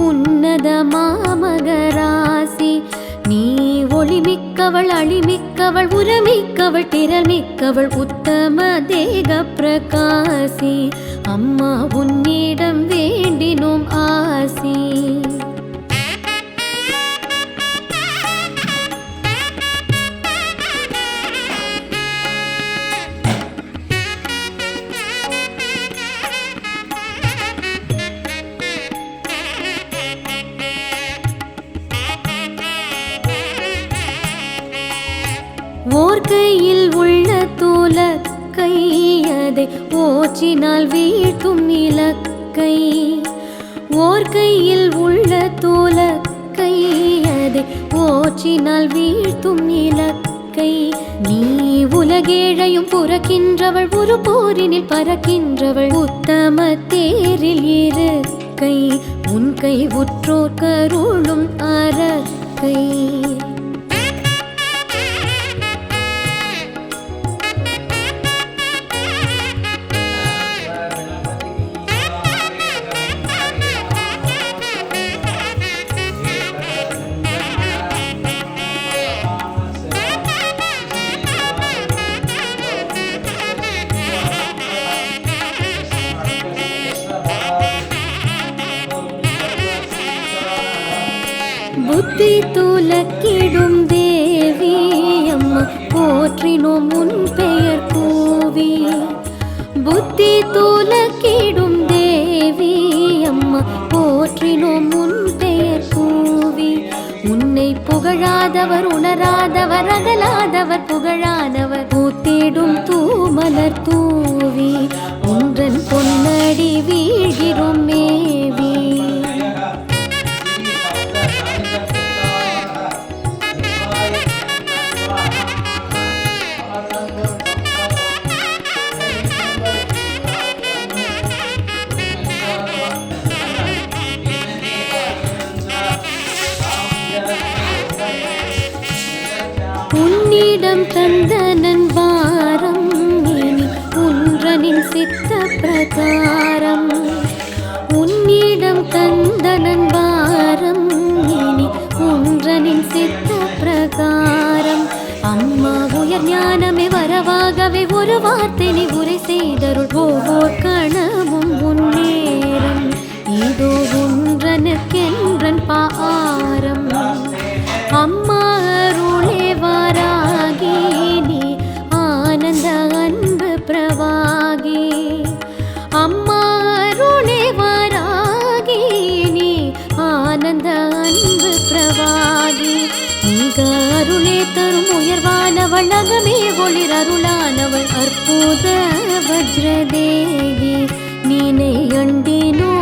உன்னத மாமகராசி. நீ ஒளிமிக்கவள் அழிமிக்கவள் உரமிக்கவள் திறமிக்கவள் உத்தம தேக பிரகாசி. அம்மா உன்னிடம் வேண்டினோம் ஆசி. ஓர் கையில் உள்ள தூலக்கை அதை ஓச்சினால் வீழ்த்தும் இலக்கை. ஓர் கையில் உள்ள தூலக்கை அதை ஓச்சினால் வீழ்த்தும் இலக்கை. நீ உலகேழையும் புறக்கின்றவள் ஒரு போரினில் பறக்கின்றவள் உத்தம தேரில் இருக்கை. உன் கை உற்றோர் கருளும் அரக்கை. புத்தி துலக்கிடும் தேவி அம்மா போற்றினோம் உன் பெயர் கூவி. புத்தி துலக்கிடும் தேவி அம்மா போற்றினோம் உன் பெயர் கூவி. உன்னை புகழாதவர் உணராதவர் அகலாதவர் புகழாதவர் பூத்திடும் தூமலர் தூவி. ஒன்றன் பொன்னடி வீழ்கிறோம் மேவி. உன்னிடம் தந்தனன் வாரம் இனி உன்றனின் சித்த பிரகாரம். உன்னிடம் தந்தனன் வாரம் இனி உன்றனின் சித்த பிரகாரம். அம்மா உயர் ஞானமே வரவாகவே ஒரு வார்த்தை நீ உரை செய்தருள். ஒவ்வொரு கணமும் உன்னேரம் இதோ ஒன்றனுக்கென்றன் பாரம். அம்மா அருளே வாராகி நீ ஆனந்த அன்பு பிரவாகி. அம்மா அருளே வாராகி நீ ஆனந்த அன்பு பிரவாகி. மிக அருளே தரும் உயர்வானவள் அகமே ஒளிர் அருளானவள் அற்புத வஜ்ரதேவி. நீனை அண்டினோ